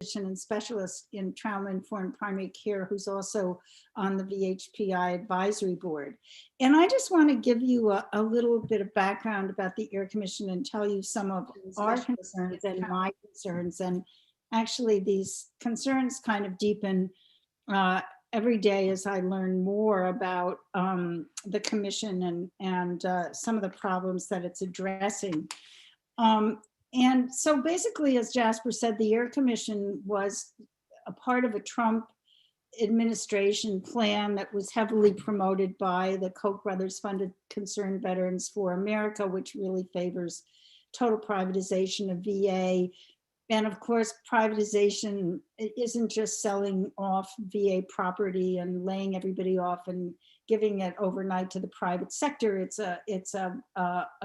and specialist in trauma-informed primary care who's also on the VHPI advisory board. And I just want to give you a little bit of background about the Air Commission and tell you some of our concerns and my concerns. And actually these concerns kind of deepen every day as I learn more about the commission and some of the problems that it's addressing. And so basically, as Jasper said, the Air Commission was a part of a Trump administration plan that was heavily promoted by the Koch brothers funded Concerned Veterans for America, which really favors total privatization of VA. And of course, privatization isn't just selling off VA property and laying everybody off and giving it overnight to the private sector. It's a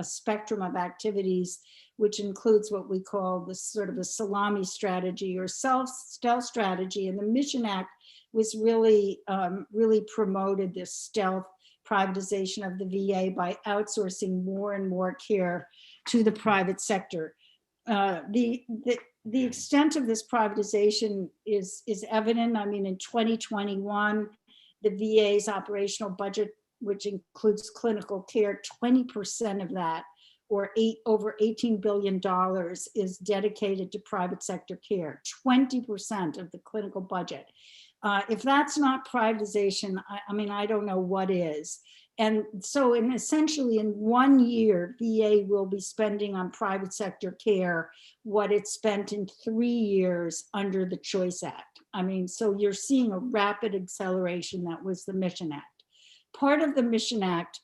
spectrum of activities, which includes what we call the sort of a salami strategy or stealth strategy. And the Mission Act was really promoted this stealth privatization of the VA by outsourcing more and more care to the private sector. The extent of this privatization is evident. I mean, in 2021, the VA's operational budget, which includes clinical care, 20% of that, or over $18 billion, is dedicated to private sector care, 20% of the clinical budget. If that's not privatization, I mean, I don't know what is. And so essentially in 1 year, VA will be spending on private sector care what it spent in 3 years under the Choice Act. I mean, so you're seeing a rapid acceleration. That was the Mission Act. Part of the Mission Act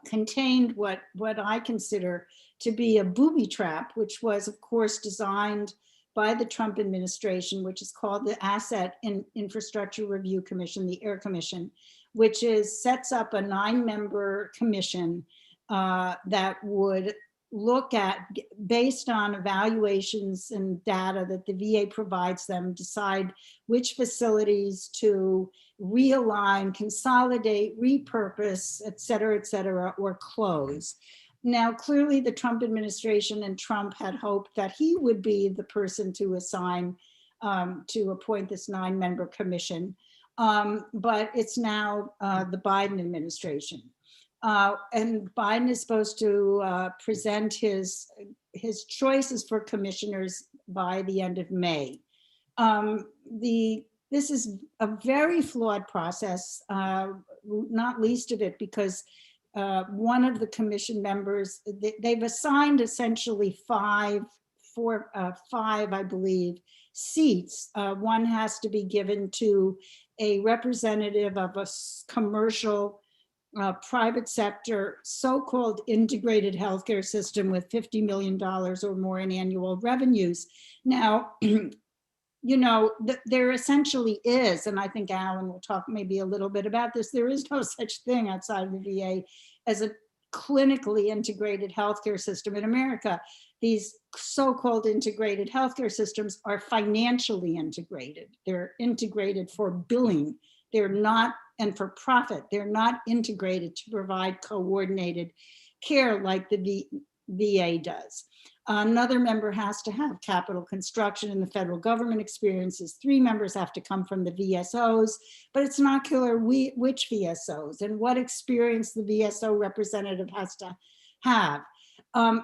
contained what I consider to be a booby trap, which was, of course, designed by the Trump administration, which is called the Asset and Infrastructure Review Commission, the Air Commission, which sets up a 9-member commission that would look at, based on evaluations and data that the VA provides them, decide which facilities to realign, consolidate, repurpose, et cetera, or close. Now, clearly the Trump administration and Trump had hoped that he would be the person to assign, to appoint this 9-member commission. But it's now the Biden administration. And Biden is supposed to present his choices for commissioners by the end of May. This is a very flawed process, not least of it because one of the commission members, they've assigned essentially five, I believe, seats. One has to be given to a representative of a commercial private sector, so-called integrated healthcare system with $50 million or more in annual revenues. Now, you know, there essentially is, and I think Alan will talk maybe a little bit about this, there is no such thing outside of the VA as a clinically integrated healthcare system in America. These so-called integrated healthcare systems are financially integrated. They're integrated for billing. They're not, and for profit. They're not integrated to provide coordinated care like the VA does. Another member has to have capital construction and the federal government experiences. 3 members have to come from the VSOs, but it's not clear which VSOs and what experience the VSO representative has to have.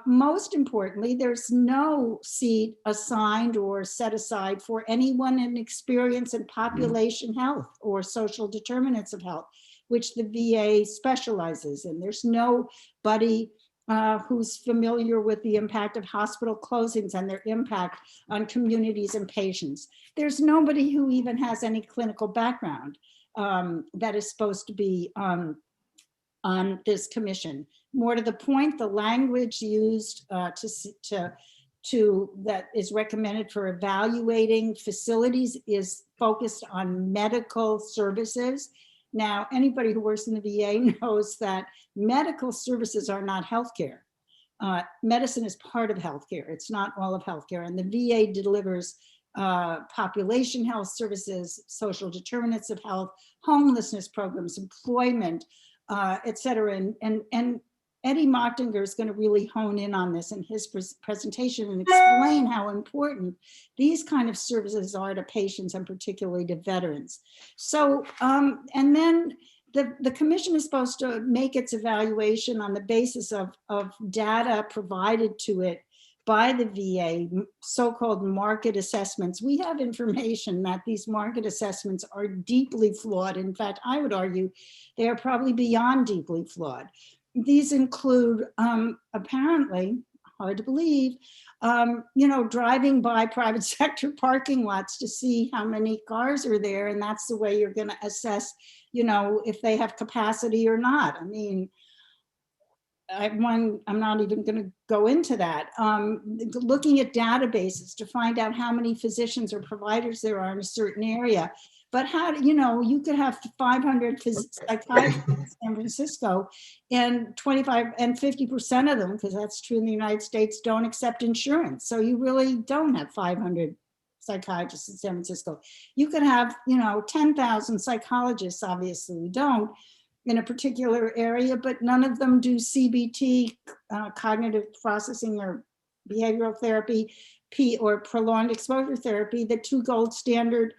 Most importantly, there's no seat assigned or set aside for anyone in experience in population health or social determinants of health, which the VA specializes in. There's nobody who's familiar with the impact of hospital closings and their impact on communities and patients. There's nobody who even has any clinical background that is supposed to be on this commission. More to the point, the language used that is recommended for evaluating facilities is focused on medical services. Now, anybody who works in the VA knows that medical services are not healthcare. Medicine is part of healthcare. It's not all of healthcare. And the VA delivers population health services, social determinants of health, homelessness programs, employment, et cetera. And Eddie Mochtinger is going to really hone in on this in his presentation and explain how important these kind of services are to patients and particularly to veterans. So, and then the commission is supposed to make its evaluation on the basis of data provided to it by the VA, so-called market assessments. We have information that these market assessments are deeply flawed. In fact, I would argue they are probably beyond deeply flawed. These include, apparently, hard to believe, driving by private sector parking lots to see how many cars are there. And that's the way you're going to assess, if they have capacity or not. I mean, I'm not even going to go into that. Looking at databases to find out how many physicians or providers there are in a certain area. But you could have 500 psychiatrists in San Francisco, and 25 and 50% of them, because that's true in the United States, don't accept insurance. So you really don't have 500 psychiatrists in San Francisco. You could have, 10,000 psychologists, obviously we don't, in a particular area, but none of them do CBT, cognitive processing or behavioral therapy, or prolonged exposure therapy, the two gold standard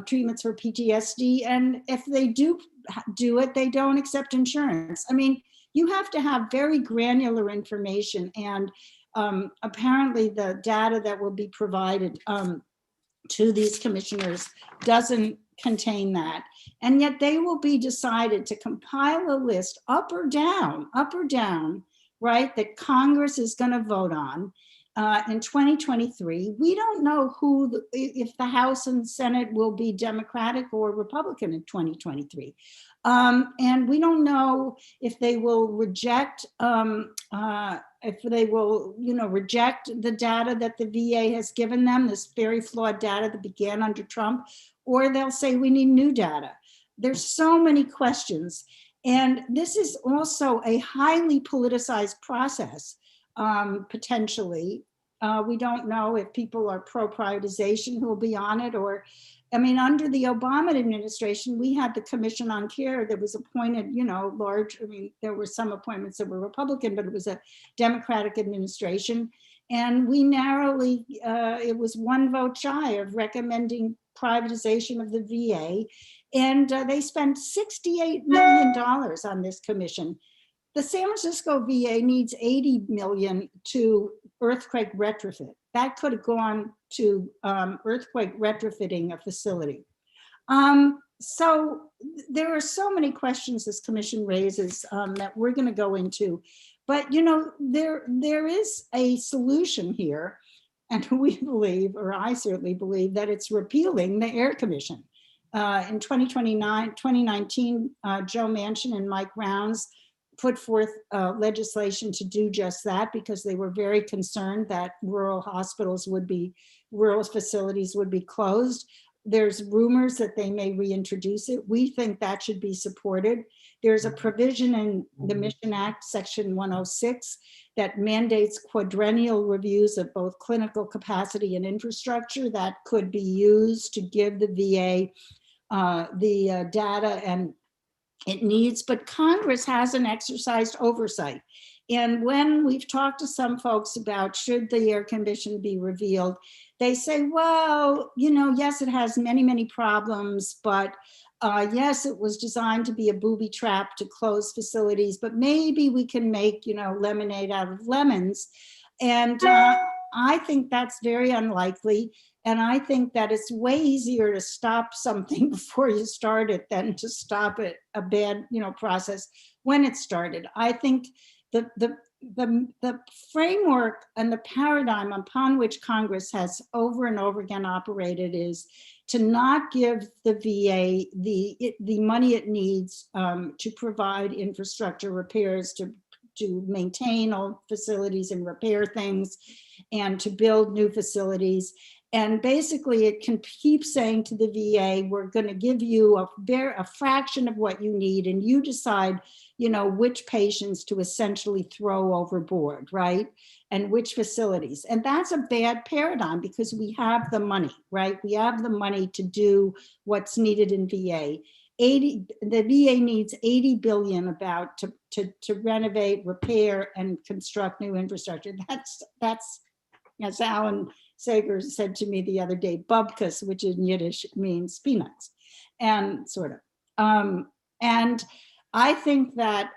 treatments for PTSD. And if they do it, they don't accept insurance. I mean, you have to have very granular information, and apparently the data that will be provided to these commissioners doesn't contain that. And yet they will be decided to compile a list up or down, right, that Congress is going to vote on in 2023. We don't know if the House and Senate will be Democratic or Republican in 2023. And we don't know if they will reject, reject the data that the VA has given them, this very flawed data that began under Trump, or they'll say we need new data. There's so many questions. And this is also a highly politicized process, potentially. We don't know if people are pro-privatization who will be on it, or, I mean, under the Obama administration, we had the Commission on Care that was appointed, there were some appointments that were Republican, but it was a Democratic administration. And we narrowly, it was one vote shy of recommending privatization of the VA. And they spent $68 million on this commission. The San Francisco VA needs $80 million to earthquake retrofit. That could have gone to earthquake retrofitting a facility. So there are so many questions this commission raises that we're going to go into. But there is a solution here, and we believe, or I certainly believe, that it's repealing the Air Commission. In 2019, Joe Manchin and Mike Rounds put forth legislation to do just that, because they were very concerned that rural facilities would be closed. There's rumors that they may reintroduce it. We think that should be supported. There's a provision in the Mission Act, Section 106, that mandates quadrennial reviews of both clinical capacity and infrastructure that could be used to give the VA the data and it needs, but Congress hasn't exercised oversight. And when we've talked to some folks about should the Air Commission be revealed, they say, well, yes, it has many, many problems, but yes, it was designed to be a booby trap to close facilities, but maybe we can make, lemonade out of lemons. And I think that's very unlikely. And I think that it's way easier to stop something before you start it than to stop it, a bad, process when it started. I think the framework and the paradigm upon which Congress has over and over again operated is to not give the VA the money it needs to provide infrastructure repairs, to maintain old facilities and repair things, and to build new facilities. And basically it can keep saying to the VA, we're going to give you a fraction of what you need, and you decide, which patients to essentially throw overboard, right? And which facilities. And that's a bad paradigm because we have the money, right? We have the money to do what's needed in VA. the VA needs 80 billion about to renovate, repair, and construct new infrastructure. That's as Alan Sager said to me the other day, bubkas, which in Yiddish means peanuts, and sort of. And I think that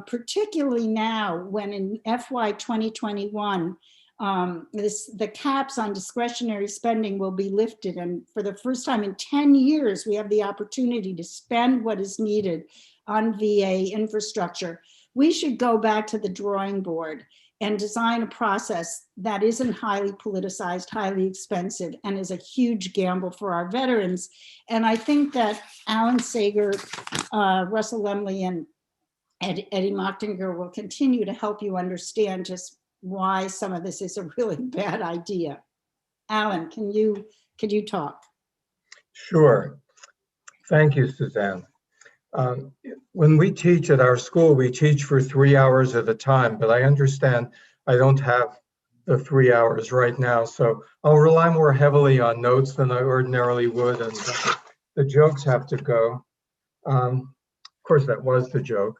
particularly now, when in FY 2021, the caps on discretionary spending will be lifted, and for the first time in 10 years, we have the opportunity to spend what is needed on VA infrastructure. We should go back to the drawing board and design a process that isn't highly politicized, highly expensive, and is a huge gamble for our veterans. And I think that Alan Sager, Russell Lemley, and Eddie Mochtinger will continue to help you understand just why some of this is a really bad idea. Alan, can you talk? Sure. Thank you, Suzanne. When we teach at our school, we teach for 3 hours at a time, but I understand I don't have the 3 hours right now, so I'll rely more heavily on notes than I ordinarily would, and the jokes have to go. Of course, that was the joke.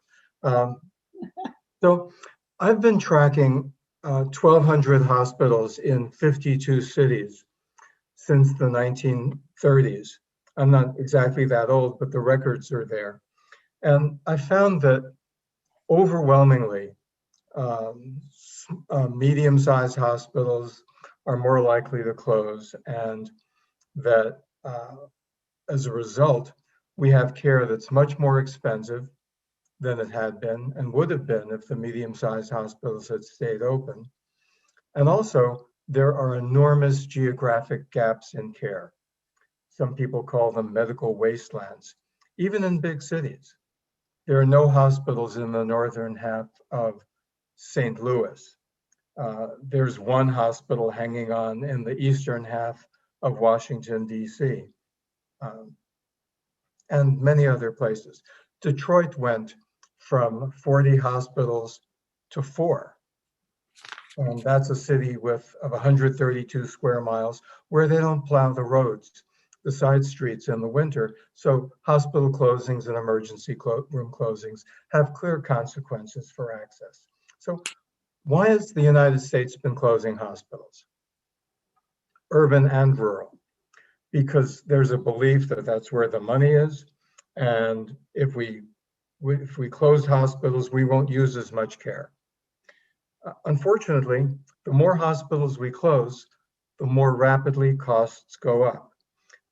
So I've been tracking 1,200 hospitals in 52 cities since the 1930s. I'm not exactly that old, but the records are there. And I found that overwhelmingly, medium-sized hospitals are more likely to close, and that as a result, we have care that's much more expensive than it had been and would have been if the medium-sized hospitals had stayed open. And also, there are enormous geographic gaps in care. Some people call them medical wastelands, even in big cities. There are no hospitals in the northern half of St. Louis. There's one hospital hanging on in the eastern half of Washington, D.C., and many other places. Detroit went from 40 hospitals to 4. And that's a city of 132 square miles where they don't plow the roads, the side streets in the winter. So hospital closings and emergency room closings have clear consequences for access. So why has the United States been closing hospitals, urban and rural? Because there's a belief that that's where the money is. And if we close hospitals, we won't use as much care. Unfortunately, the more hospitals we close, the more rapidly costs go up.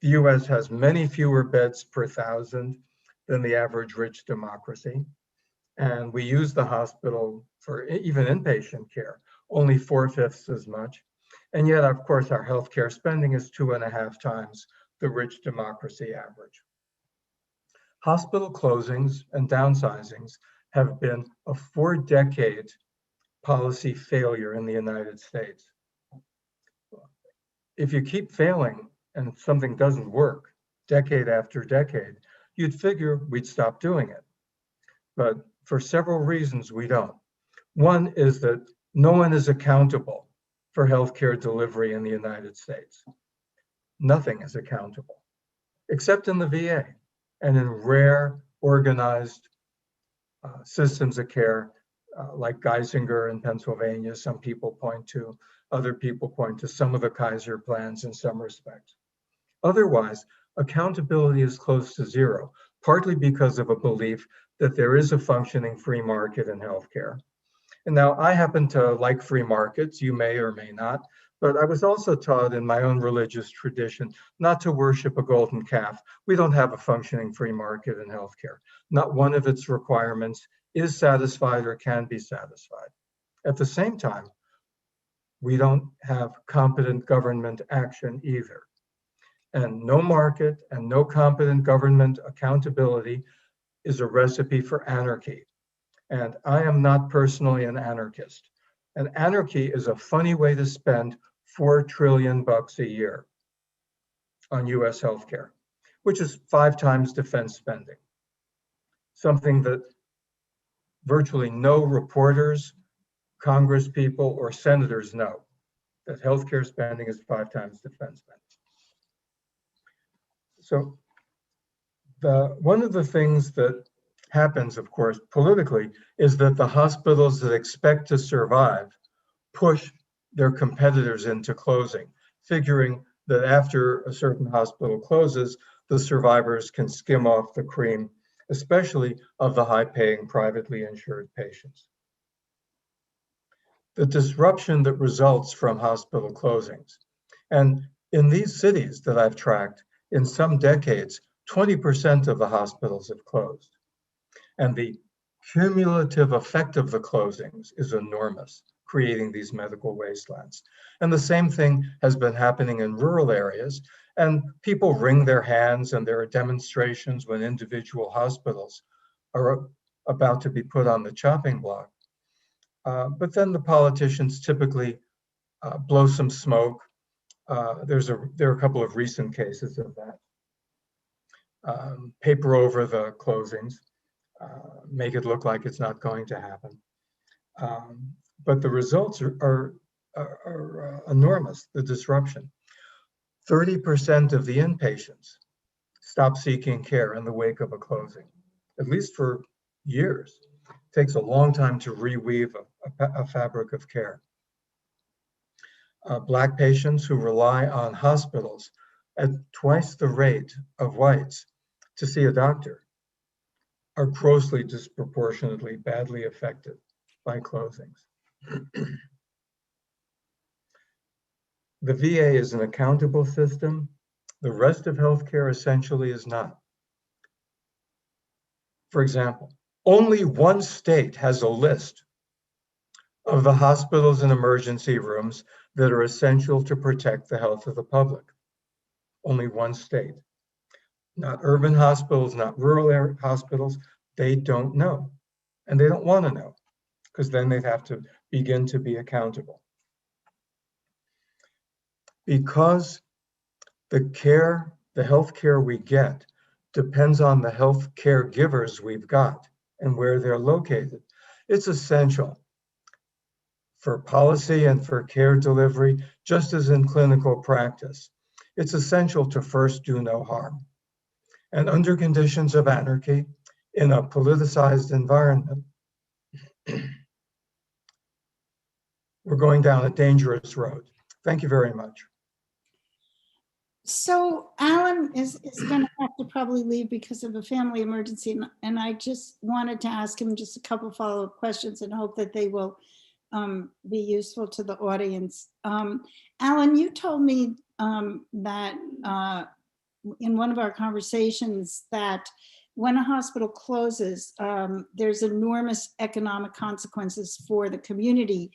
The US has many fewer beds per 1,000 than the average rich democracy. And we use the hospital for even inpatient care, only 4/5 as much. And yet, of course, our healthcare spending is 2.5 times the rich democracy average. Hospital closings and downsizings have been a 4-decade policy failure in the United States. If you keep failing and something doesn't work decade after decade, you'd figure we'd stop doing it. But for several reasons, we don't. One is that no one is accountable for healthcare delivery in the United States. Nothing is accountable, except in the VA and in rare, organized systems of care like Geisinger in Pennsylvania, some people point to, other people point to some of the Kaiser plans in some respects. Otherwise, accountability is close to zero, partly because of a belief that there is a functioning free market in healthcare. And now I happen to like free markets, you may or may not, but I was also taught in my own religious tradition not to worship a golden calf. We don't have a functioning free market in healthcare. Not one of its requirements is satisfied or can be satisfied. At the same time, we don't have competent government action either. And no market and no competent government accountability is a recipe for anarchy. And I am not personally an anarchist. And anarchy is a funny way to spend $4 trillion a year on US healthcare, which is 5 times defense spending. Something that virtually no reporters, Congress people, or senators know, that healthcare spending is 5 times defense spending. So One of the things that happens, of course, politically, is that the hospitals that expect to survive push their competitors into closing, figuring that after a certain hospital closes, the survivors can skim off the cream, especially of the high-paying privately insured patients. The disruption that results from hospital closings. And in these cities that I've tracked, in some decades, 20% of the hospitals have closed. And the cumulative effect of the closings is enormous, creating these medical wastelands. And the same thing has been happening in rural areas, and people wring their hands, and there are demonstrations when individual hospitals are about to be put on the chopping block. But then the politicians typically blow some smoke. There are a couple of recent cases of that. Paper over the closings, make it look like it's not going to happen. But the results are enormous, the disruption. 30% of the inpatients stop seeking care in the wake of a closing, at least for years. It takes a long time to reweave a fabric of care. Black patients who rely on hospitals at twice the rate of whites to see a doctor are grossly disproportionately badly affected by closings. The VA is an accountable system. The rest of healthcare essentially is not. For example, only one state has a list of the hospitals and emergency rooms that are essential to protect the health of the public. Only one state. Not urban hospitals, not rural hospitals. They don't know. And they don't want to know, because then they'd have to begin to be accountable. Because the health care we get depends on the health care givers we've got and where they're located. It's essential for policy and for care delivery, just as in clinical practice. It's essential to first do no harm. And under conditions of anarchy, in a politicized environment, we're going down a dangerous road. Thank you very much. So Alan is going to have to probably leave because of a family emergency. And I just wanted to ask him just a couple follow-up questions and hope that they will be useful to the audience. Alan, you told me that in one of our conversations that when a hospital closes, there's enormous economic consequences for the community.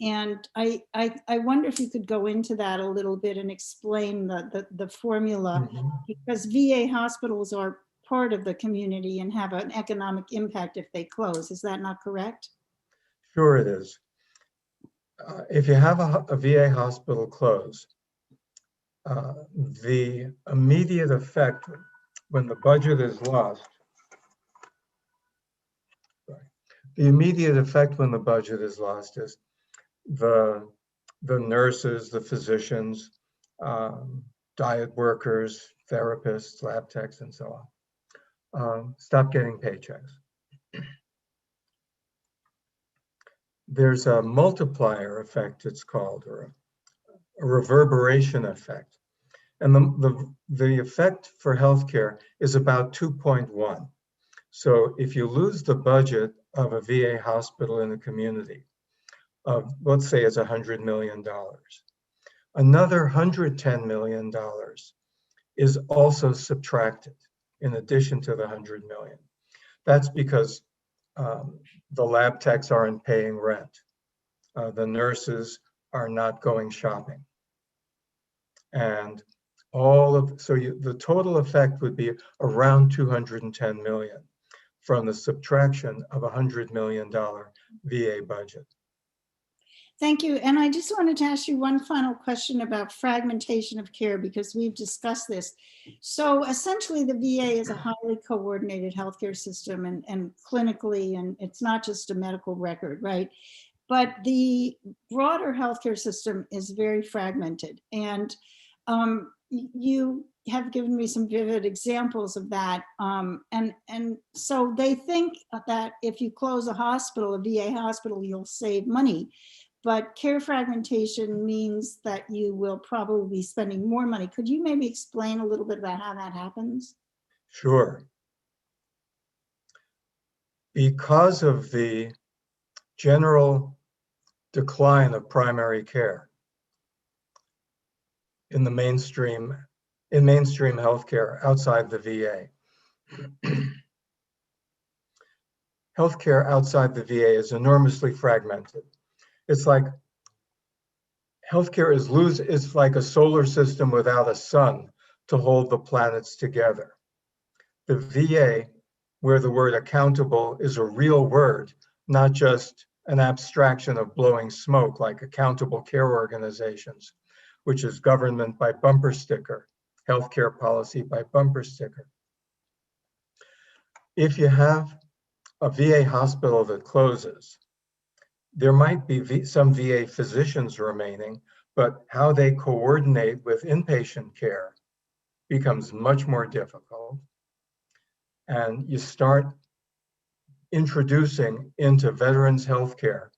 And I wonder if you could go into that a little bit and explain the formula, because VA hospitals are part of the community and have an economic impact if they close. Is that not correct? Sure it is. If you have a VA hospital close, the immediate effect when the budget is lost, is the nurses, the physicians, diet workers, therapists, lab techs, and so on, stop getting paychecks. There's a multiplier effect, it's called, or a reverberation effect. And the effect for healthcare is about 2.1. So if you lose the budget of a VA hospital in a community of, let's say it's $100 million, another $110 million is also subtracted in addition to the 100 million. That's because the lab techs aren't paying rent. The nurses are not going shopping. And the total effect would be around 210 million from the subtraction of a $100 million VA budget. Thank you. And I just wanted to ask you one final question about fragmentation of care, because we've discussed this. So essentially the VA is a highly coordinated healthcare system and clinically, and it's not just a medical record, right? But the broader healthcare system is very fragmented. And you have given me some vivid examples of that. And so they think that if you close a hospital, a VA hospital, you'll save money. But care fragmentation means that you will probably be spending more money. Could you maybe explain a little bit about how that happens? Sure. Because of the general decline of primary care in mainstream healthcare outside the VA. Healthcare outside the VA is enormously fragmented. It's like healthcare is like a solar system without a sun to hold the planets together. The VA, where the word accountable is a real word, not just an abstraction of blowing smoke like accountable care organizations, which is government by bumper sticker, healthcare policy by bumper sticker. If you have a VA hospital that closes, there might be some VA physicians remaining, but how they coordinate with inpatient care becomes much more difficult. And you start introducing into veterans healthcare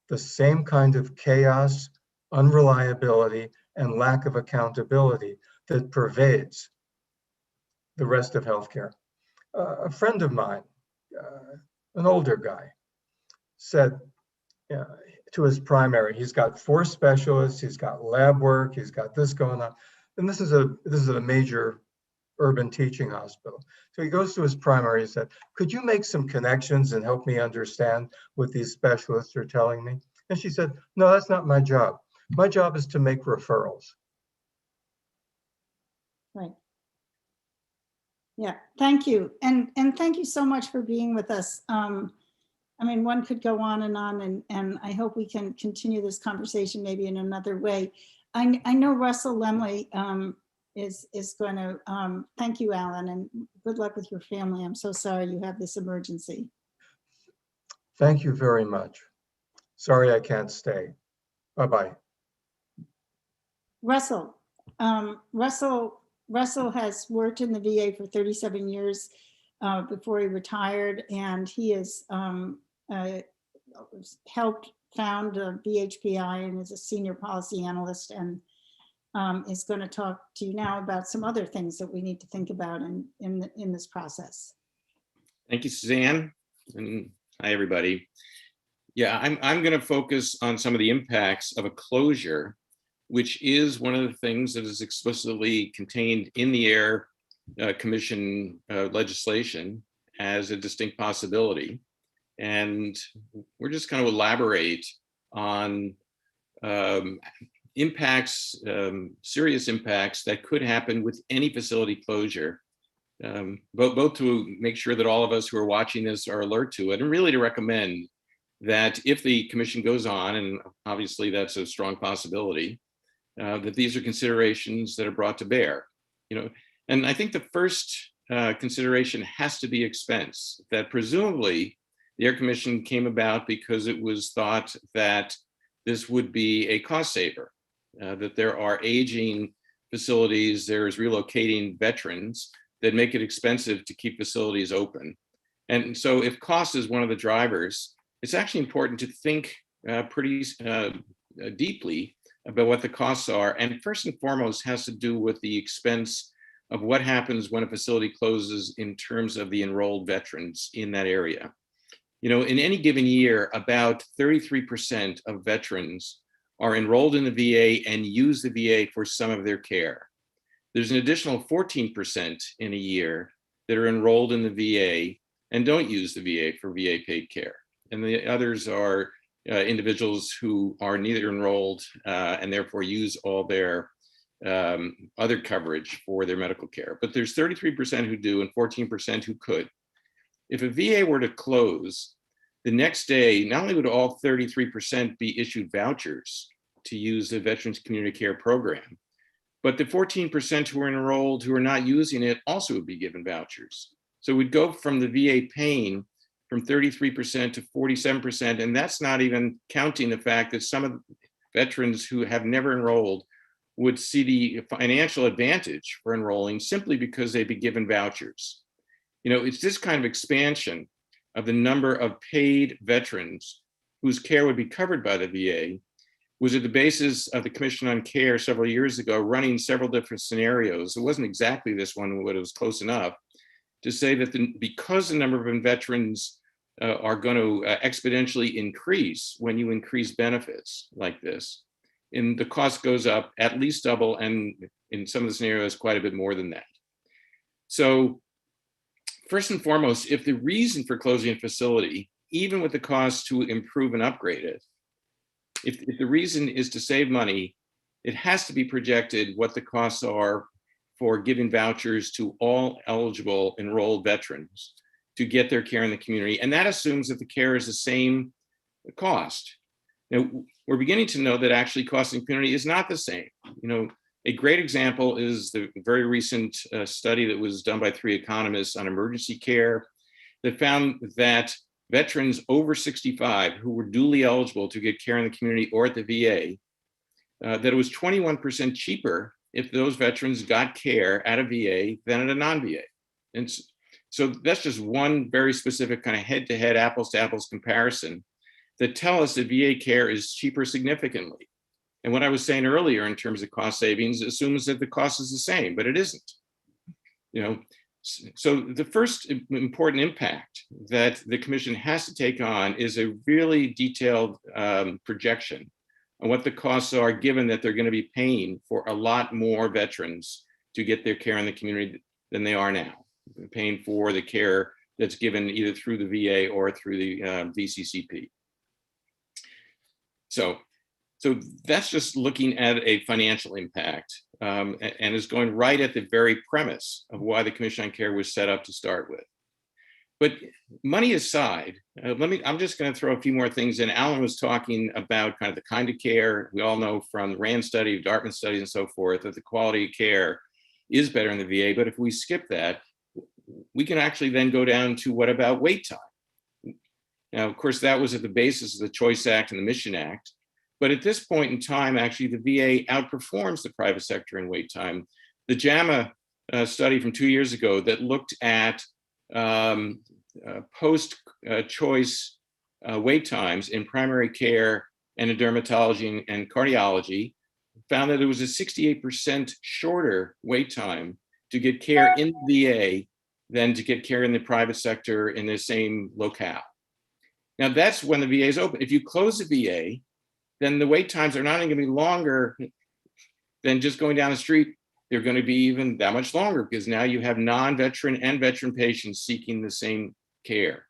the same kind of chaos, unreliability, and lack of accountability that pervades the rest of healthcare. A friend of mine, an older guy, said to his primary, he's got 4 specialists, he's got lab work, he's got this going on, and this is a major urban teaching hospital. So he goes to his primary and said, could you make some connections and help me understand what these specialists are telling me? And she said, no, that's not my job. My job is to make referrals. Right. Yeah, thank you. And thank you so much for being with us. I mean, one could go on, and I hope we can continue this conversation maybe in another way. I know Russell Lemley is going to, thank you, Alan, and good luck with your family. I'm so sorry you have this emergency. Thank you very much. Sorry I can't stay. Bye-bye. Russell has worked in the VA for 37 years before he retired, and he has helped found VHPI and is a senior policy analyst, and is going to talk to you now about some other things that we need to think about in this process. Thank you, Suzanne, and hi, everybody. Yeah, I'm going to focus on some of the impacts of a closure, which is one of the things that is explicitly contained in the Air Commission legislation as a distinct possibility. And we're just going to elaborate on impacts, serious impacts that could happen with any facility closure, both to make sure that all of us who are watching this are alert to it, and really to recommend that if the commission goes on, and obviously that's a strong possibility, that these are considerations that are brought to bear. And I think the first consideration has to be expense, that presumably the Air Commission came about because it was thought that this would be a cost saver, that there are aging facilities, there's relocating veterans that make it expensive to keep facilities open. And so if cost is one of the drivers, it's actually important to think pretty deeply about what the costs are. And first and foremost has to do with the expense of what happens when a facility closes in terms of the enrolled veterans in that area. In any given year, about 33% of veterans are enrolled in the VA and use the VA for some of their care. There's an additional 14% in a year that are enrolled in the VA and don't use the VA for VA paid care. And the others are individuals who are neither enrolled and therefore use all their other coverage for their medical care. But there's 33% who do and 14% who could. If a VA were to close, the next day, not only would all 33% be issued vouchers to use the Veterans Community Care Program, but the 14% who are enrolled who are not using it also would be given vouchers. So we'd go from the VA paying from 33% to 47%, and that's not even counting the fact that some of the veterans who have never enrolled would see the financial advantage for enrolling simply because they'd be given vouchers. It's this kind of expansion of the number of paid veterans whose care would be covered by the VA was at the basis of the Commission on Care several years ago, running several different scenarios. It wasn't exactly this one, but it was close enough to say that because the number of veterans are going to exponentially increase when you increase benefits like this, and the cost goes up at least double, and in some of the scenarios, quite a bit more than that. So first and foremost, if the reason for closing a facility, even with the cost to improve and upgrade it, if the reason is to save money, it has to be projected what the costs are for giving vouchers to all eligible enrolled veterans to get their care in the community. And that assumes that the care is the same cost. Now, we're beginning to know that actually cost in the community is not the same. A great example is the very recent study that was done by 3 economists on emergency care that found that veterans over 65 who were duly eligible to get care in the community or at the VA, that it was 21% cheaper if those veterans got care at a VA than at a non-VA. And so that's just one very specific kind of head-to-head, apples-to-apples comparison that tell us that VA care is cheaper significantly. And what I was saying earlier in terms of cost savings assumes that the cost is the same, but it isn't. So the first important impact that the commission has to take on is a really detailed projection on what the costs are, given that they're going to be paying for a lot more veterans to get their care in the community than they are now. They're paying for the care that's given either through the VA or through the VCCP. So that's just looking at a financial impact, and is going right at the very premise of why the Commission on Care was set up to start with. But money aside, I'm just going to throw a few more things in. Alan was talking about kind of the kind of care. We all know from the RAND study, Dartmouth studies, and so forth, that the quality of care is better in the VA. But if we skip that, we can actually then go down to what about wait time? Now, of course, that was at the basis of the Choice Act and the Mission Act. But at this point in time, actually, the VA outperforms the private sector in wait time. The JAMA study from 2 years ago that looked at post-choice wait times in primary care and in dermatology and cardiology found that it was a 68% shorter wait time to get care in the VA than to get care in the private sector in the same locale. Now, that's when the VA is open. If you close the VA, then the wait times are not only going to be longer than just going down the street. They're going to be even that much longer because now you have non-veteran and veteran patients seeking the same care.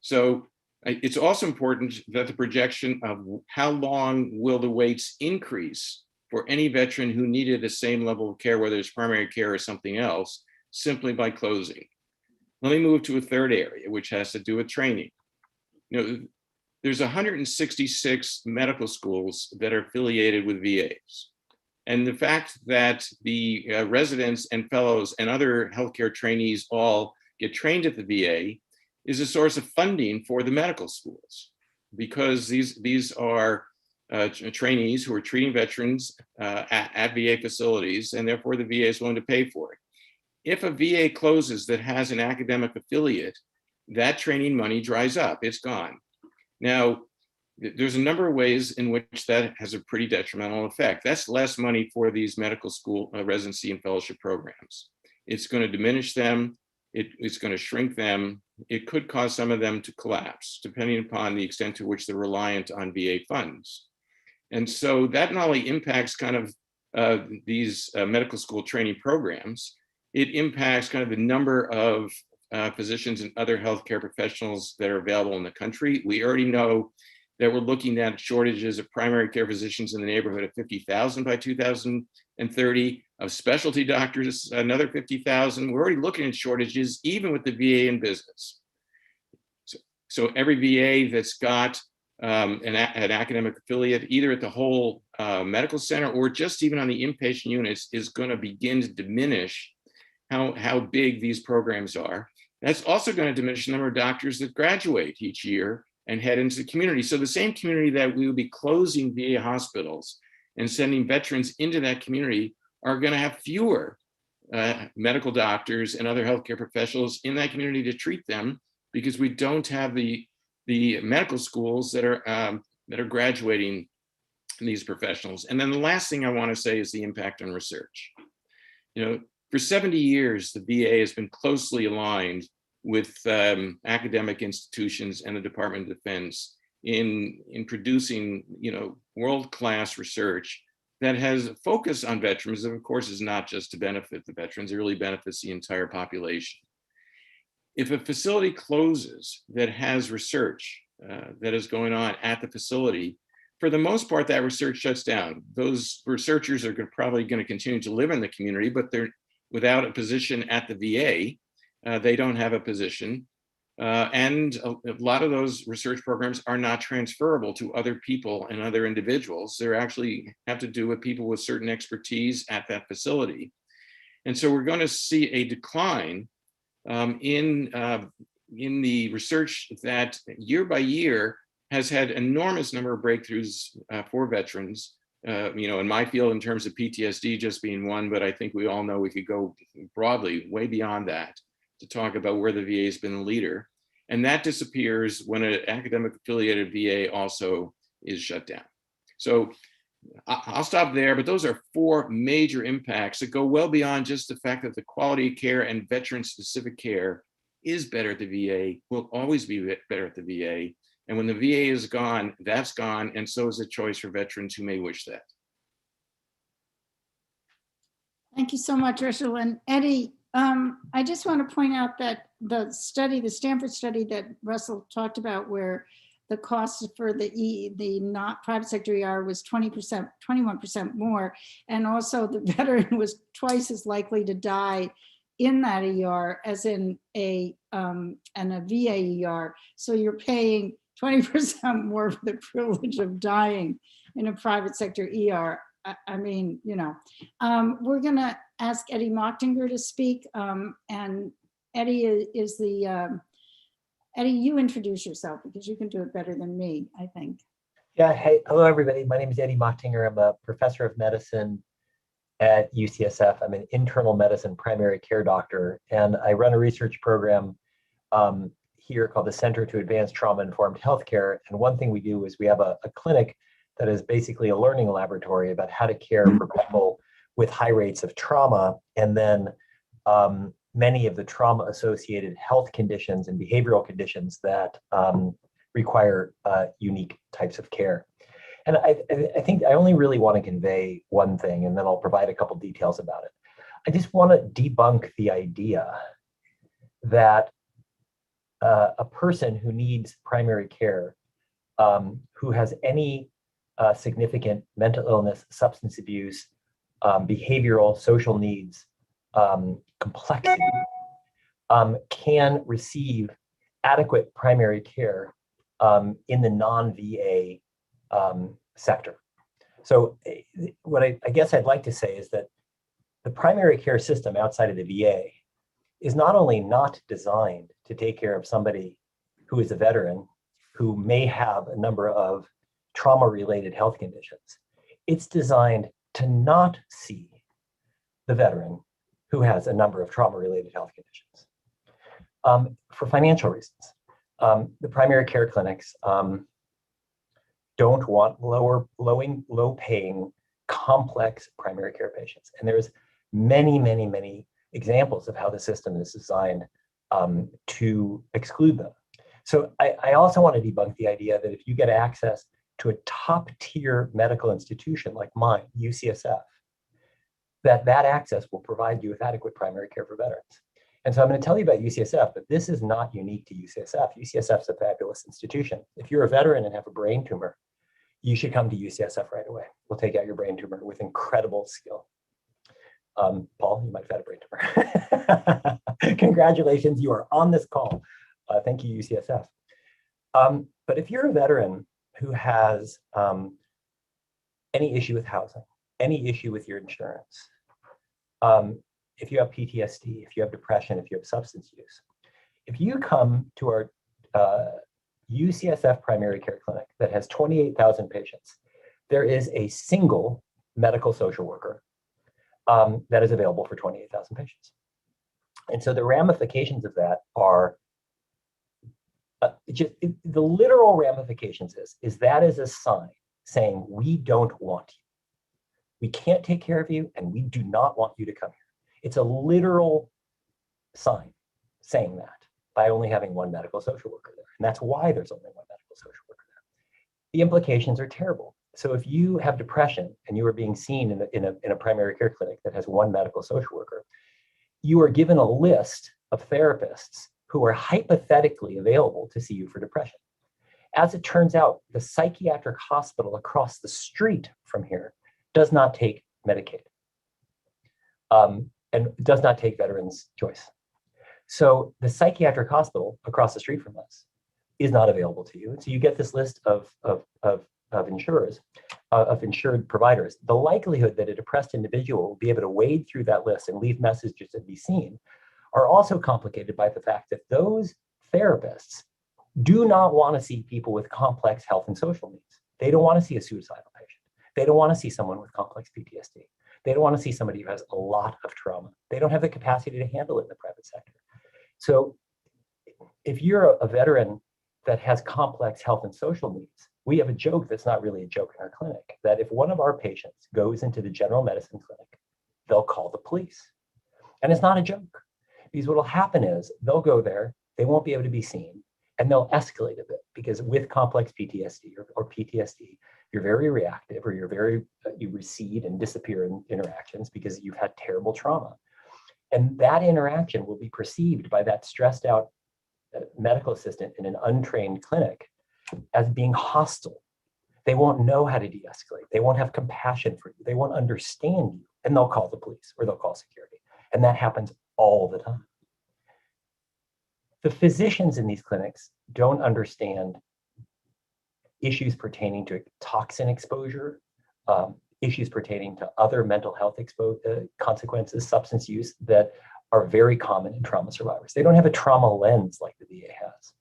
So it's also important that the projection of how long will the waits increase for any veteran who needed the same level of care, whether it's primary care or something else, simply by closing. Let me move to a third area, which has to do with training. There's 166 medical schools that are affiliated with VAs. And the fact that the residents and fellows and other healthcare trainees all get trained at the VA is a source of funding for the medical schools, because these are trainees who are treating veterans at VA facilities, and therefore the VA is willing to pay for it. If a VA closes that has an academic affiliate, that training money dries up, it's gone. Now, there's a number of ways in which that has a pretty detrimental effect. That's less money for these medical school residency and fellowship programs. It's going to diminish them. It's going to shrink them. It could cause some of them to collapse, depending upon the extent to which they're reliant on VA funds. And so that not only impacts kind of these medical school training programs, it impacts kind of the number of physicians and other healthcare professionals that are available in the country. We already know that we're looking at shortages of primary care physicians in the neighborhood of 50,000 by 2030, of specialty doctors, another 50,000. We're already looking at shortages, even with the VA in business. So every VA that's got an academic affiliate, either at the whole medical center or just even on the inpatient units, is going to begin to diminish how big these programs are. That's also going to diminish the number of doctors that graduate each year and head into the community. So the same community that we would be closing VA hospitals and sending veterans into that community are going to have fewer medical doctors and other healthcare professionals in that community to treat them, because we don't have the medical schools that are graduating these professionals. And then the last thing I want to say is the impact on research. For 70 years, the VA has been closely aligned with academic institutions and the Department of Defense in producing, world-class research that has a focus on veterans, and of course is not just to benefit the veterans, it really benefits the entire population. If a facility closes that has research that is going on at the facility, for the most part, that research shuts down. Those researchers are probably going to continue to live in the community, but they're without a position at the VA. They don't have a position. And a lot of those research programs are not transferable to other people and other individuals. They actually have to do with people with certain expertise at that facility. And so we're going to see a decline in the research that year by year has had enormous number of breakthroughs for veterans. In my field, in terms of PTSD just being one, but I think we all know we could go broadly, way beyond that, to talk about where the VA has been a leader. And that disappears when an academic affiliated VA also is shut down. So I'll stop there, but those are 4 major impacts that go well beyond just the fact that the quality of care and veteran specific care is better at the VA, will always be better at the VA. And when the VA is gone, that's gone, and so is the choice for veterans who may wish that. Thank you so much, Ursula. And Eddie, I just want to point out that the Stanford study that Russell talked about, where the cost for the not private sector ER was 20%, 21% more, and also the veteran was twice as likely to die in that ER as in a VA ER. So you're paying 20% more for the privilege of dying in a private sector ER. I mean, we're going to ask Eddie Mochtinger to speak. And Eddie is Eddie, you introduce yourself because you can do it better than me, I think. Yeah, hey, hello everybody. My name is Eddie Mochtinger. I'm a professor of medicine at UCSF. I'm an internal medicine primary care doctor, and I run a research program here called the Center to Advance Trauma-Informed Healthcare. And one thing we do is we have a clinic that is basically a learning laboratory about how to care for people with high rates of trauma, and then many of the trauma-associated health conditions and behavioral conditions that require unique types of care. And I think I only really want to convey one thing, and then I'll provide a couple details about it. I just want to debunk the idea that a person who needs primary care, who has any significant mental illness, substance abuse, behavioral, social needs, complexity, can receive adequate primary care in the non-VA sector. So what I guess I'd like to say is that the primary care system outside of the VA is not only not designed to take care of somebody who is a veteran who may have a number of trauma-related health conditions, it's designed to not see the veteran who has a number of trauma-related health conditions. For financial reasons, the primary care clinics don't want low-paying, complex primary care patients. And there's many examples of how the system is designed to exclude them. So I also want to debunk the idea that if you get access to a top-tier medical institution like mine, UCSF, that access will provide you with adequate primary care for veterans. And so I'm going to tell you about UCSF, but this is not unique to UCSF. UCSF is a fabulous institution. If you're a veteran and have a brain tumor, you should come to UCSF right away. We'll take out your brain tumor with incredible skill. Paul, you might have had a brain tumor. Congratulations, you are on this call. Thank you, UCSF. But if you're a veteran who has any issue with housing, any issue with your insurance, if you have PTSD, if you have depression, if you have substance use, if you come to our UCSF primary care clinic that has 28,000 patients, there is a single medical social worker that is available for 28,000 patients. And so the ramifications of that are the literal ramifications is that is a sign saying we don't want you. We can't take care of you and we do not want you to come here. It's a literal sign saying that by only having one medical social worker there. And that's why there's only one medical social worker there. The implications are terrible. So if you have depression and you are being seen in a primary care clinic that has one medical social worker, you are given a list of therapists who are hypothetically available to see you for depression. As it turns out, the psychiatric hospital across the street from here does not take Medicaid and does not take Veterans Choice. So the psychiatric hospital across the street from us is not available to you. And so you get this list of insurers, of insured providers. The likelihood that a depressed individual will be able to wade through that list and leave messages and be seen are also complicated by the fact that those therapists do not want to see people with complex health and social needs. They don't want to see a suicidal patient. They don't want to see someone with complex PTSD. They don't want to see somebody who has a lot of trauma. They don't have the capacity to handle it in the private sector. So if you're a veteran that has complex health and social needs, we have a joke that's not really a joke in our clinic, that if one of our patients goes into the general medicine clinic, they'll call the police. And it's not a joke, because what will happen is they'll go there, they won't be able to be seen, and they'll escalate a bit, because with complex PTSD or PTSD, you're very reactive, or you recede and disappear in interactions because you've had terrible trauma. And that interaction will be perceived by that stressed out medical assistant in an untrained clinic as being hostile. They won't know how to de-escalate. They won't have compassion for you. They won't understand you, and they'll call the police or they'll call security. And that happens all the time. The physicians in these clinics don't understand issues pertaining to toxin exposure, issues pertaining to other mental health consequences, substance use that are very common in trauma survivors. They don't have a trauma lens like the VA has.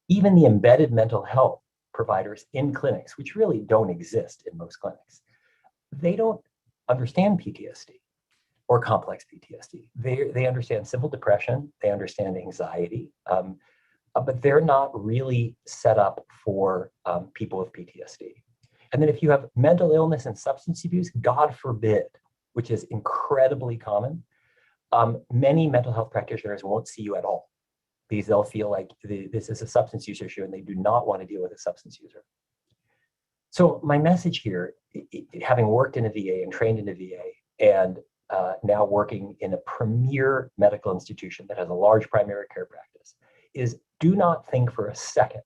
Even the embedded mental health providers in clinics, which really don't exist in most clinics, they don't understand PTSD or complex PTSD. They understand simple depression, they understand anxiety, but they're not really set up for people with PTSD. And then if you have mental illness and substance abuse, God forbid, which is incredibly common, many mental health practitioners won't see you at all, because they'll feel like this is a substance use issue and they do not want to deal with a substance user. So my message here, having worked in a VA and trained in a VA, and now working in a premier medical institution that has a large primary care practice, is do not think for a second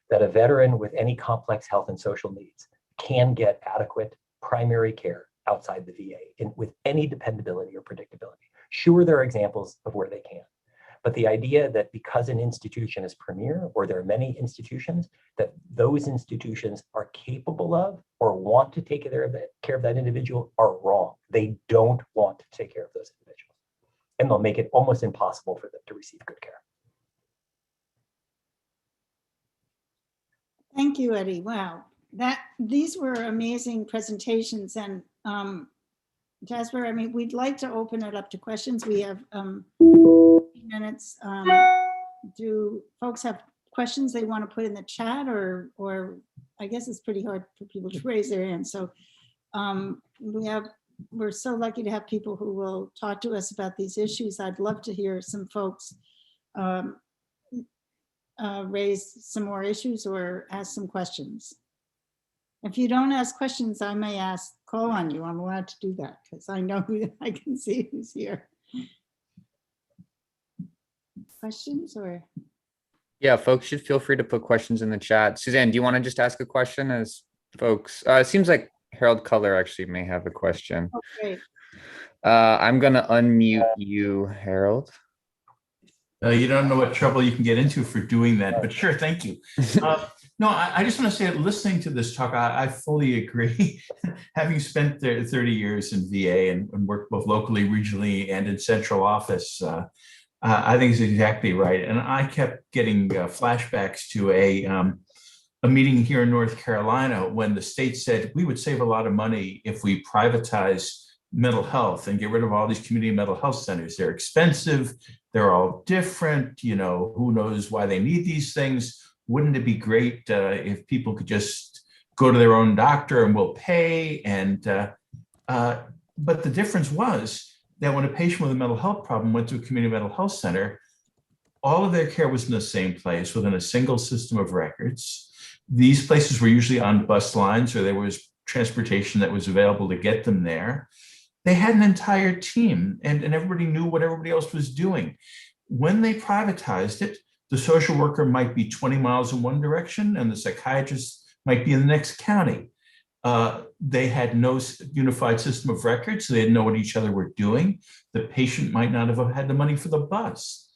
that a veteran with any complex health and social needs can get adequate primary care outside the VA with any dependability or predictability. Sure, there are examples of where they can, but the idea that because an institution is premier, or there are many institutions, that those institutions are capable of or want to take care of that individual are wrong. They don't want to take care of those individuals, and they'll make it almost impossible for them to receive good care. Thank you, Eddie. Wow, these were amazing presentations. And Jasper, I mean, we'd like to open it up to questions. We have 15 minutes. Do folks have questions they want to put in the chat, or I guess it's pretty hard for people to raise their hands. So we're so lucky to have people who will talk to us about these issues. I'd love to hear some folks raise some more issues or ask some questions. If you don't ask questions, I may call on you. I'm allowed to do that because I know I can see who's here. Questions or? Yeah, folks should feel free to put questions in the chat. Suzanne, do you want to just ask a question as folks? It seems like Harold Culler actually may have a question. Okay. I'm going to unmute you, Harold. You don't know what trouble you can get into for doing that, but sure, thank you. No, I just want to say, listening to this talk, I fully agree. Having spent 30 years in VA and worked both locally, regionally, and in central office, I think it's exactly right. And I kept getting flashbacks to a meeting here in North Carolina when the state said we would save a lot of money if we privatize mental health and get rid of all these community mental health centers. They're expensive. They're all different. You know, who knows why they need these things? Wouldn't it be great if people could just go to their own doctor and we'll pay? And but the difference was that when a patient with a mental health problem went to a community mental health center, all of their care was in the same place within a single system of records. These places were usually on bus lines, or there was transportation that was available to get them there. They had an entire team, and everybody knew what everybody else was doing. When they privatized it, the social worker might be 20 miles in one direction and the psychiatrist might be in the next county. They had no unified system of records, so they didn't know what each other were doing. The patient might not have had the money for the bus.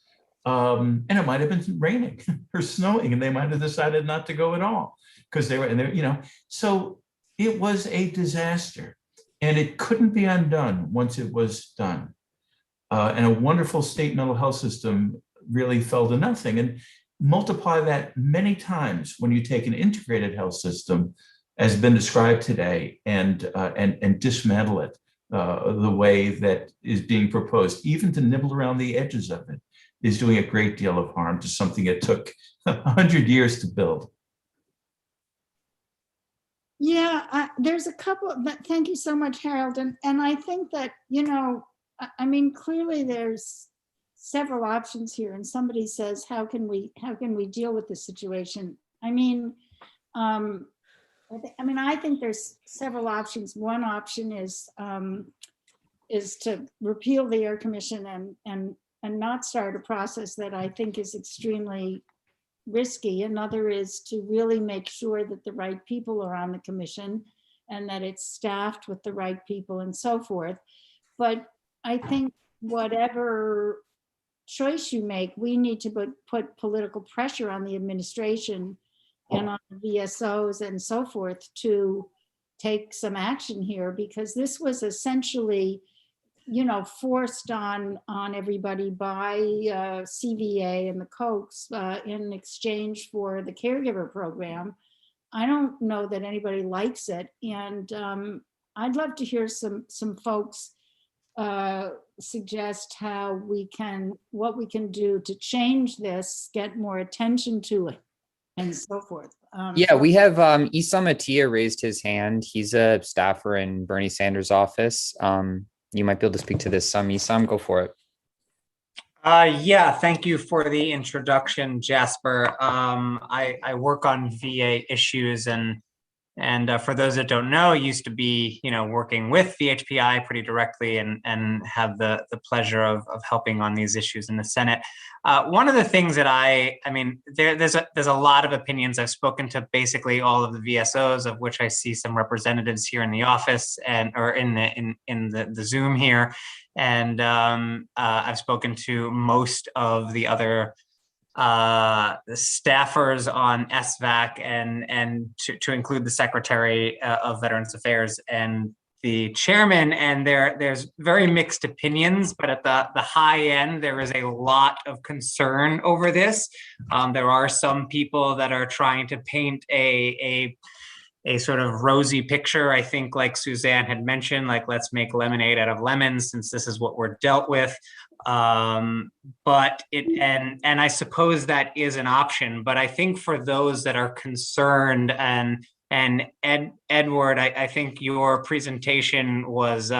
And it might have been raining or snowing, and they might have decided not to go at all because they were, you know, so it was a disaster, and it couldn't be undone once it was done. And a wonderful state mental health system really fell to nothing. And multiply that many times when you take an integrated health system, as been described today, and dismantle it the way that is being proposed, even to nibble around the edges of it, is doing a great deal of harm to something that took 100 years to build. Yeah, there's a couple, thank you so much, Harold. And I think that, you know, I mean, clearly there's several options here, and somebody says, how can we deal with this situation? I mean, I think there's several options. One option is to repeal the Air Commission and not start a process that I think is extremely risky. Another is to really make sure that the right people are on the commission and that it's staffed with the right people and so forth. But I think whatever choice you make, we need to put political pressure on the administration and on the VSOs and so forth to take some action here, because this was essentially, you know, forced on everybody by CVA and the Kochs in exchange for the caregiver program. I don't know that anybody likes it, and I'd love to hear some folks suggest what we can do to change this, get more attention to it, and so forth. Yeah, we have Isam Attia raised his hand. He's a staffer in Bernie Sanders' office. You might be able to speak to this some. Isam, go for it. Yeah, thank you for the introduction, Jasper. I work on VA issues, and for those that don't know, used to be, you know, working with VHPI pretty directly, and have the pleasure of helping on these issues in the Senate. One of the things that I mean, there's a lot of opinions. I've spoken to basically all of the VSOs, of which I see some representatives here in the office or in the Zoom here, and I've spoken to most of the other staffers on SVAC, and to include the Secretary of Veterans Affairs and the chairman, and there's very mixed opinions, but at the high end, there is a lot of concern over this. There are some people that are trying to paint a sort of rosy picture. I think, like Suzanne had mentioned, like, let's make lemonade out of lemons, since this is what we're dealt with. But and I suppose that is an option, but I think for those that are concerned, and Edward, I think your presentation was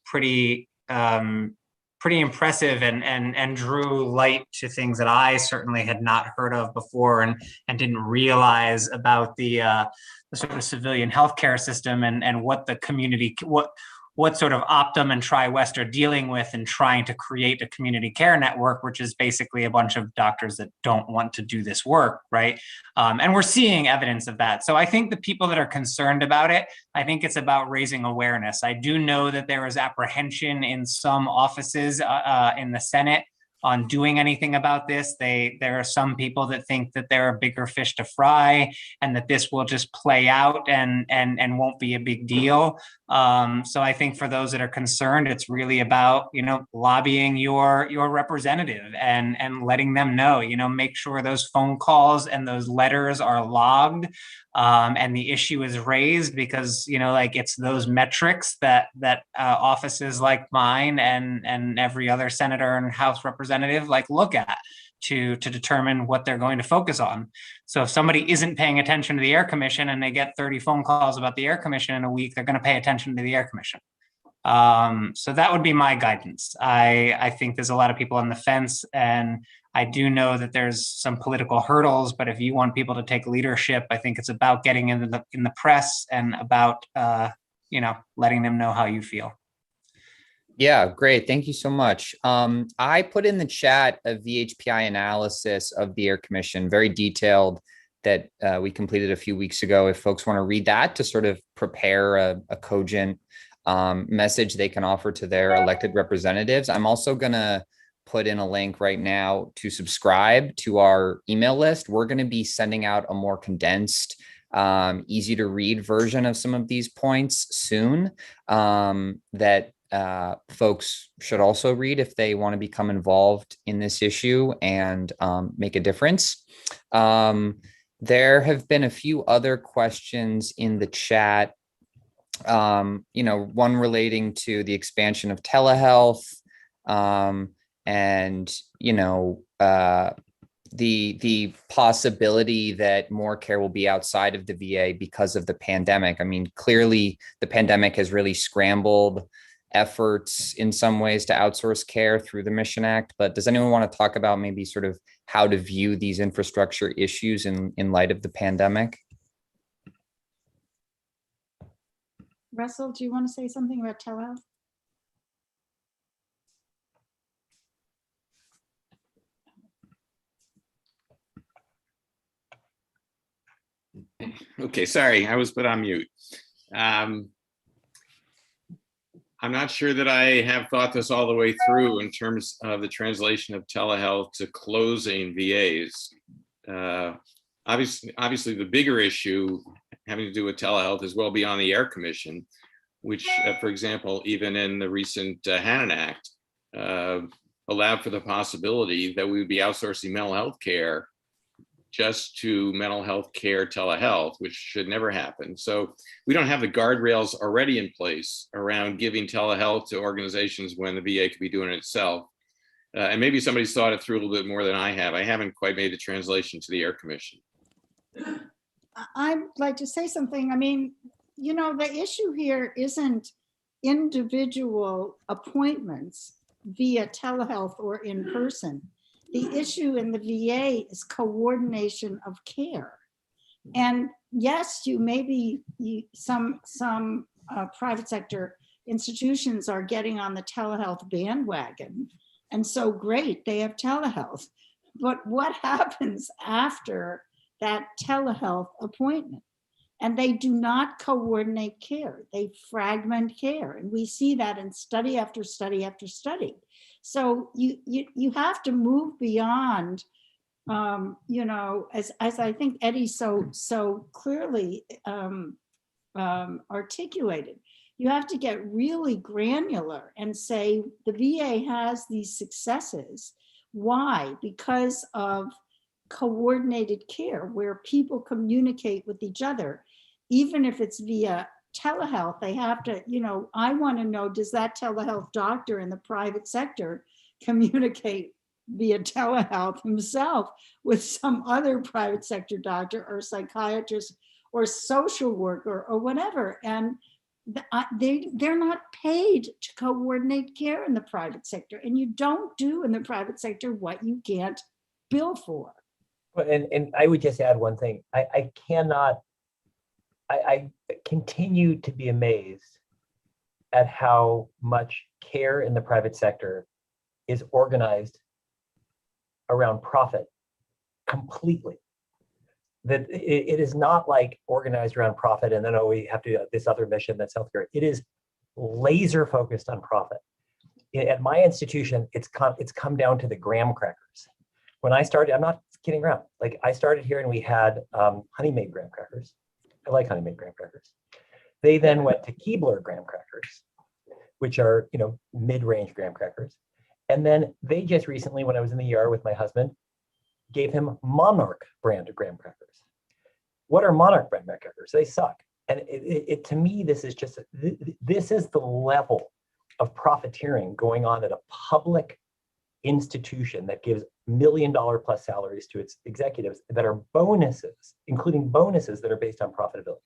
pretty impressive, and drew light to things that I certainly had not heard of before, and didn't realize about the sort of civilian healthcare system, and what the community, what sort of Optum and TriWest are dealing with, and trying to create a community care network, which is basically a bunch of doctors that don't want to do this work, right? And we're seeing evidence of that. So I think the people that are concerned about it, I think it's about raising awareness. I do know that there is apprehension in some offices in the Senate on doing anything about this. There are some people that think that there are bigger fish to fry and that this will just play out and won't be a big deal. So I think for those that are concerned, it's really about, lobbying your representative and letting them know, make sure those phone calls and those letters are logged, and the issue is raised, because, it's those metrics that offices like mine and every other senator and House representative look at to determine what they're going to focus on. So if somebody isn't paying attention to the Air Commission and they get 30 phone calls about the Air Commission in a week, they're going to pay attention to the Air Commission. So that would be my guidance. I think there's a lot of people on the fence, and I do know that there's some political hurdles, but if you want people to take leadership, I think it's about getting in the press and about letting them know how you feel. Yeah, great. Thank you so much. I put in the chat a VHPI analysis of the Air Commission, very detailed, that we completed a few weeks ago. If folks want to read that to sort of prepare a cogent message they can offer to their elected representatives. I'm also going to put in a link right now to subscribe to our email list. We're going to be sending out a more condensed, easy to read version of some of these points soon, that folks should also read if they want to become involved in this issue and make a difference. There have been a few other questions in the chat, one relating to the expansion of telehealth, and the possibility that more care will be outside of the VA because of the pandemic. I mean, clearly the pandemic has really scrambled efforts in some ways to outsource care through the Mission Act, but does anyone want to talk about maybe sort of how to view these infrastructure issues in light of the pandemic? Russell, do you want to say something about telehealth? Okay, sorry, I was put on mute. I'm not sure that I have thought this all the way through in terms of the translation of telehealth to closing VAs. Obviously, the bigger issue having to do with telehealth is well beyond the Air Commission, which, for example, even in the recent Hannon Act, allowed for the possibility that we would be outsourcing mental health care just to mental health care telehealth, which should never happen. So we don't have the guardrails already in place around giving telehealth to organizations when the VA could be doing it itself. And maybe somebody's thought it through a little bit more than I have. I haven't quite made the translation to the Air Commission. I'd like to say something. I mean, the issue here isn't individual appointments via telehealth or in person. The issue in the VA is coordination of care. And yes, some private sector institutions are getting on the telehealth bandwagon. And so great, they have telehealth. But what happens after that telehealth appointment? And they do not coordinate care. They fragment care. And we see that in study after study after study. So you have to move beyond, as I think Eddie so clearly articulated, you have to get really granular and say the VA has these successes. Why? Because of coordinated care where people communicate with each other. Even if it's via telehealth, they have to, I want to know, does that telehealth doctor in the private sector communicate via telehealth himself with some other private sector doctor or psychiatrist or social worker or whatever? And they're not paid to coordinate care in the private sector. And you don't do in the private sector what you can't bill for. And I would just add one thing. I continue to be amazed at how much care in the private sector is organized around profit completely. That it is not like organized around profit and then, we have to do this other mission that's healthcare. It is laser focused on profit. at my institution, it's come down to the graham crackers. When I started, I'm not kidding around. Like I started here and we had honey made graham crackers. I like honey made graham crackers. They then went to Keebler graham crackers, which are, mid-range graham crackers. And then they just recently, when I was in the ER with my husband, gave him Monarch brand of graham crackers. What are Monarch brand crackers? They suck. And to me, this is the level of profiteering going on at a public institution that gives $1 million plus salaries to its executives that are bonuses, including bonuses that are based on profitability.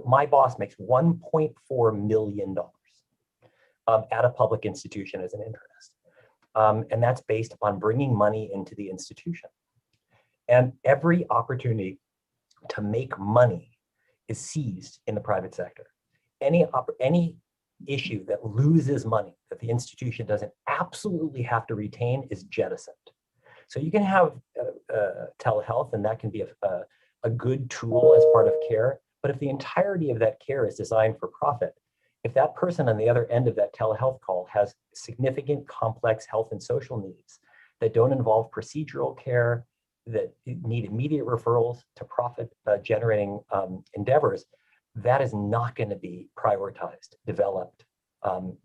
My boss makes $1.4 million at a public institution as an internist. And that's based upon bringing money into the institution. And every opportunity to make money is seized in the private sector. Any issue that loses money that the institution doesn't absolutely have to retain is jettisoned. So you can have telehealth, and that can be a good tool as part of care. But if the entirety of that care is designed for profit, if that person on the other end of that telehealth call has significant complex health and social needs that don't involve procedural care, that need immediate referrals to profit generating endeavors, that is not going to be prioritized, developed.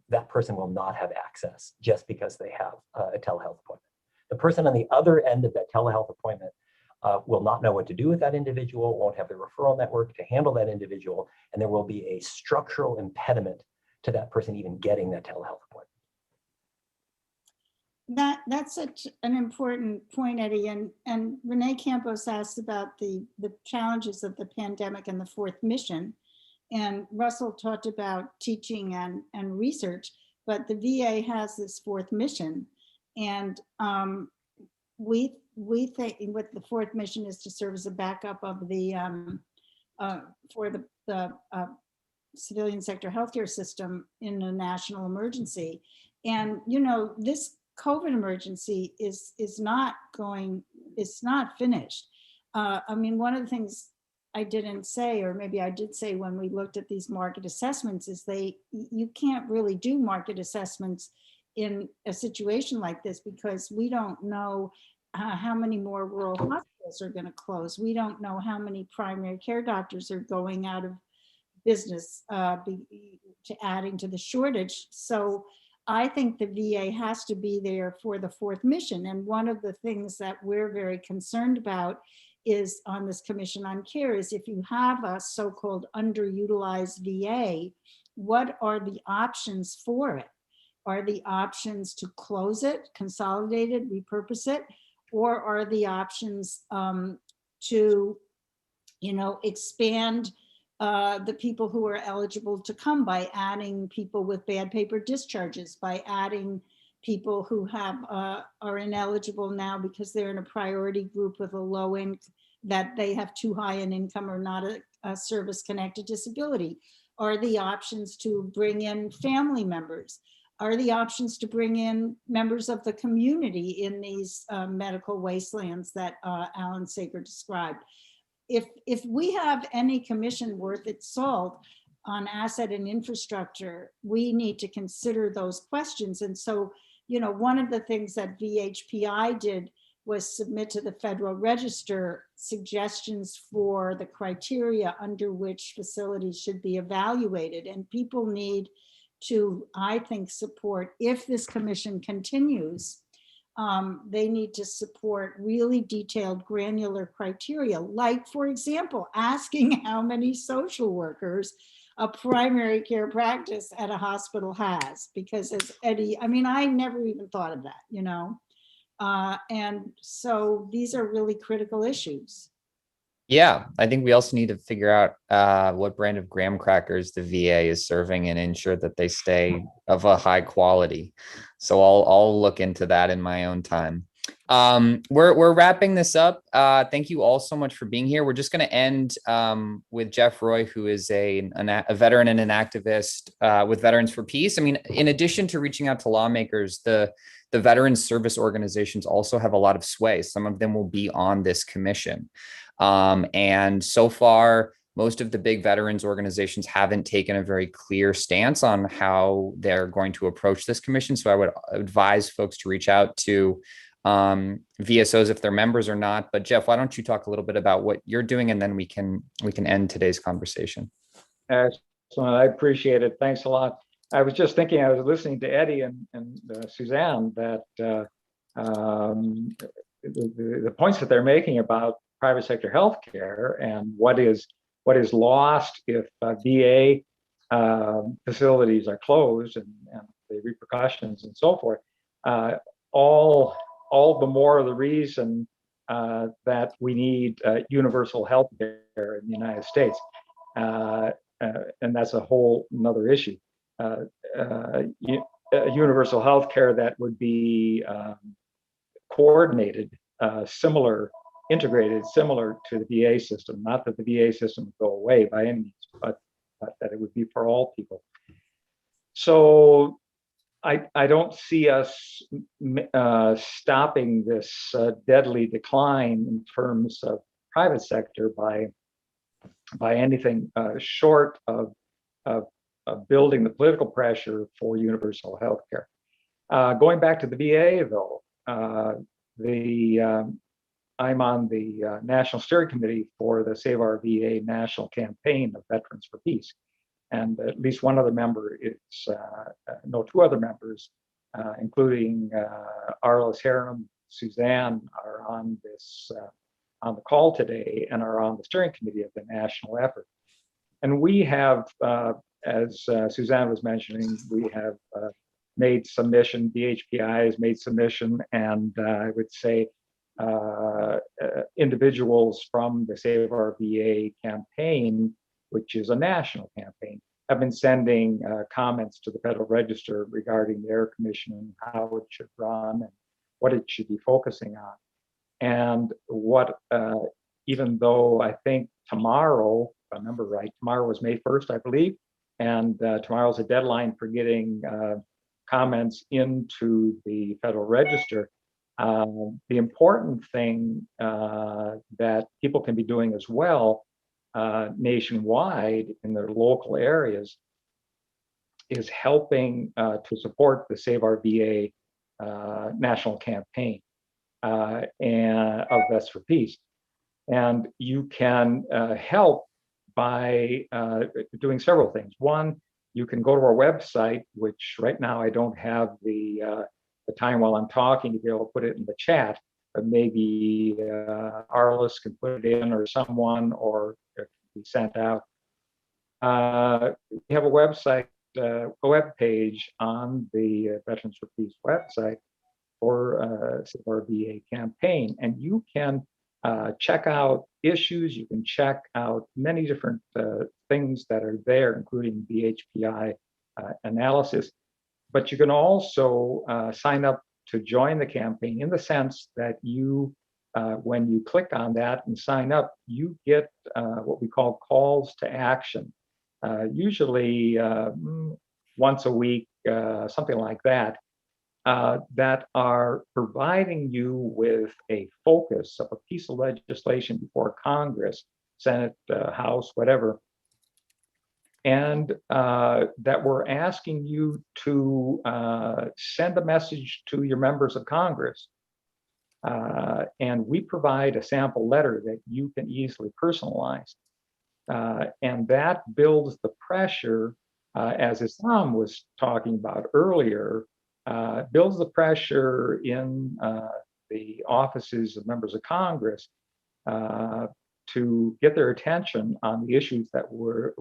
That person will not have access just because they have a telehealth appointment. The person on the other end of that telehealth appointment will not know what to do with that individual, won't have the referral network to handle that individual, and there will be a structural impediment to that person even getting that telehealth appointment. That's such an important point, Eddie. And Renee Campos asked about the challenges of the pandemic and the fourth mission. And Russell talked about teaching and research, but the VA has this fourth mission. And we think what the fourth mission is to serve as a backup of the for the civilian sector healthcare system in a national emergency. And this COVID emergency is not finished. One of the things I didn't say, or maybe I did say when we looked at these market assessments, is you can't really do market assessments in a situation like this because we don't know how many more rural hospitals are going to close. We don't know how many primary care doctors are going out of business to adding to the shortage. So I think the VA has to be there for the fourth mission. And one of the things that we're very concerned about is on this Commission on Care is if you have a so-called underutilized VA, what are the options for it? Are the options to close it, consolidate it, repurpose it, or are the options to, expand the people who are eligible to come by adding people with bad paper discharges, by adding people who have are ineligible now because they're in a priority group with a low income, that they have too high an income or not a service-connected disability? Are the options to bring in family members? Are the options to bring in members of the community in these medical wastelands that Alan Sager described? If we have any commission worth its salt on asset and infrastructure, we need to consider those questions. And so, one of the things that VHPI did was submit to the Federal Register suggestions for the criteria under which facilities should be evaluated. And people need to, I think, support, if this commission continues, they need to support really detailed granular criteria, like, for example, asking how many social workers a primary care practice at a hospital has, because as Eddie, I never even thought of that, and so these are really critical issues. Yeah, I think we also need to figure out what brand of graham crackers the VA is serving and ensure that they stay of a high quality. So I'll look into that in my own time. We're wrapping this up. Thank you all so much for being here. We're just going to end with Jeff Roy, who is a veteran and an activist with Veterans for Peace. In addition to reaching out to lawmakers, the veterans service organizations also have a lot of sway. Some of them will be on this commission. And so far, most of the big veterans organizations haven't taken a very clear stance on how they're going to approach this commission. So I would advise folks to reach out to VSOs if they're members or not. But Jeff, why don't you talk a little bit about what you're doing, and then we can end today's conversation. Excellent. I appreciate it. Thanks a lot. I was just thinking, I was listening to Eddie and Suzanne, that the points that they're making about private sector healthcare and what is lost if VA facilities are closed, and the repercussions and so forth, all the more the reason that we need universal health care in the United States. And that's a whole another issue. Universal health care that would be coordinated, integrated, similar to the VA system. Not that the VA system would go away by any means, but that it would be for all people. So I don't see us stopping this deadly decline in terms of private sector by anything short of building the political pressure for universal health care. Going back to the VA, though, I'm on the National Steering Committee for the Save Our VA National Campaign of Veterans for Peace. And at least one other member is, two other members, including Arliss Harrim, Suzanne, are on on the call today and are on the steering committee of the national effort. And we have, as Suzanne was mentioning, we have made submission, VHPI has made submission, and I would say individuals from the Save Our VA campaign, which is a national campaign, have been sending comments to the Federal Register regarding their commission and how it should run and what it should be focusing on. And what, even though I think tomorrow, if I remember right, tomorrow was May 1st, I believe, and tomorrow's a deadline for getting comments into the Federal Register. The important thing that people can be doing as well nationwide in their local areas is helping to support the Save Our VA national campaign and of Vets for Peace. And you can help by doing several things. One, you can go to our website, which right now I don't have the time while I'm talking to be able to put it in the chat, but maybe Arliss can put it in, or someone, or it can be sent out. We have a website, a web page on the Veterans for Peace website for our VA campaign, and you can check out issues. You can check out many different things that are there, including VHPI analysis. But you can also sign up to join the campaign, in the sense that you, when you click on that and sign up, you get what we call calls to action, usually once a week, something like that, that are providing you with a focus of a piece of legislation before Congress, Senate, House, whatever, and that we're asking you to send a message to your members of Congress. And we provide a sample letter that you can easily personalize. And that builds the pressure, as Islam was talking about earlier, builds the pressure in the offices of members of Congress to get their attention on the issues that we're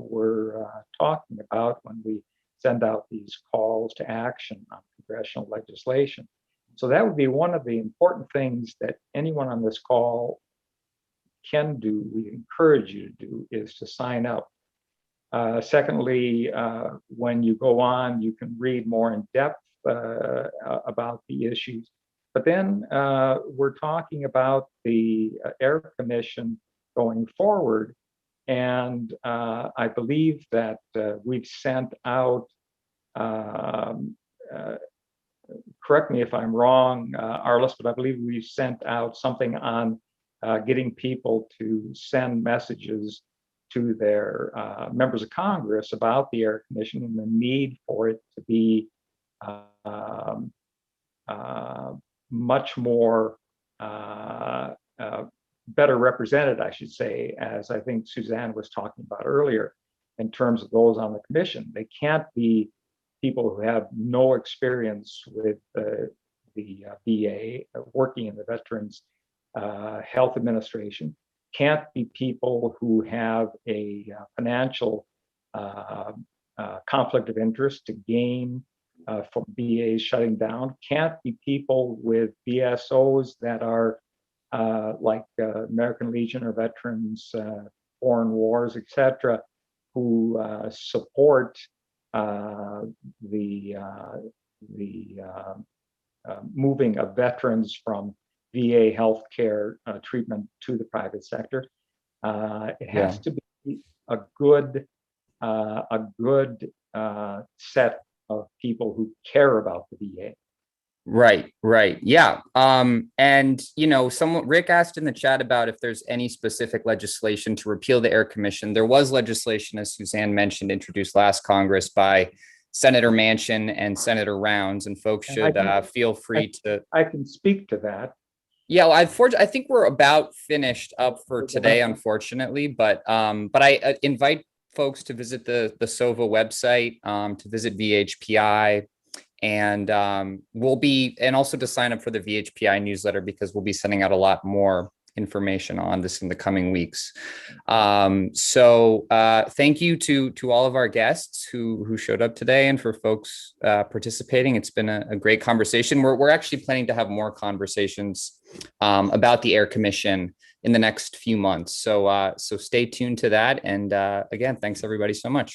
talking about when we send out these calls to action on congressional legislation. So that would be one of the important things that anyone on this call can do, we encourage you to do, is to sign up. Secondly, when you go on, you can read more in depth about the issues. But then we're talking about the Air Commission going forward. And I believe that we've sent out, correct me if I'm wrong, Arliss, but I believe we've sent out something on getting people to send messages to their members of Congress about the Air Commission and the need for it to be much more better represented, I should say, as I think Suzanne was talking about earlier, in terms of those on the commission. They can't be people who have no experience with the VA, working in the Veterans Health Administration, can't be people who have a financial conflict of interest to gain from VA shutting down, can't be people with BSOs that are like American Legion or Veterans Foreign Wars, etc., who support the moving of veterans from VA healthcare treatment to the private sector. It has to be a good set of people who care about the VA. Right, right. Yeah. And Rick asked in the chat about if there's any specific legislation to repeal the Air Commission. There was legislation, as Suzanne mentioned, introduced last Congress by Senator Manchin and Senator Rounds, and folks should feel free to. I can speak to that. Yeah, well, I think we're about finished up for today, unfortunately, but I invite folks to visit the SOVA website, to visit VHPI, and also to sign up for the VHPI newsletter, because we'll be sending out a lot more information on this in the coming weeks. So thank you to all of our guests who showed up today, and for folks participating. It's been a great conversation. We're actually planning to have more conversations about the Air Commission in the next few months. So stay tuned to that. And again, thanks everybody so much.